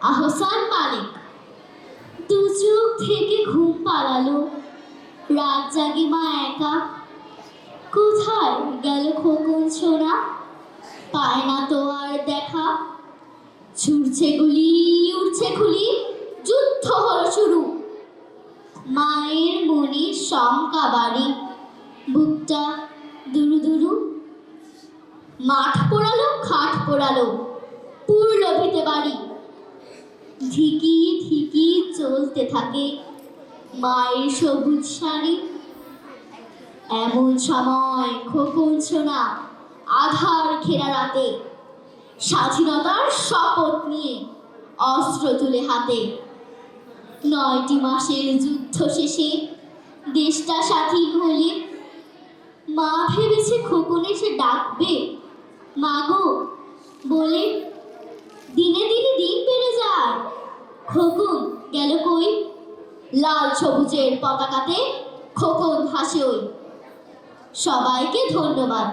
আহসান মালিক। দু চোখ থেকে ঘুম পালালো, রাত জাগে মা একা। কোথায় গেল খোকন সোনা, পায় না তো আর দেখা। ছুটছে গুলি, উঠছে খুলি, যুদ্ধ হলো শুরু। মায়ের মনে শঙ্কা বাড়ি, বুকটা দুরু দুরু। মাঠ পোড়ালো, খাট পোড়ালো, পুরল ভিটে বাড়ি। ধিকি ধিকি চলতে থাকে মায়ের সবুজ শাড়ি। এমন সময় খোকন সোনা আধার ঘেরা রাতে স্বাধীনতার শপথ নিয়ে অস্ত্র তুলে হাতে। 9টি মাসের যুদ্ধ শেষে দেশটা স্বাধীন হলে মা ভেবেছে খোকন এসে ডাকবে মাগো বলে। দিনে দিনে দিন বেড়ে যায়, খোকন গেল কই? লাল সবুজের পতাকাতে খোকন হাসে ওই। সবাইকে ধন্যবাদ।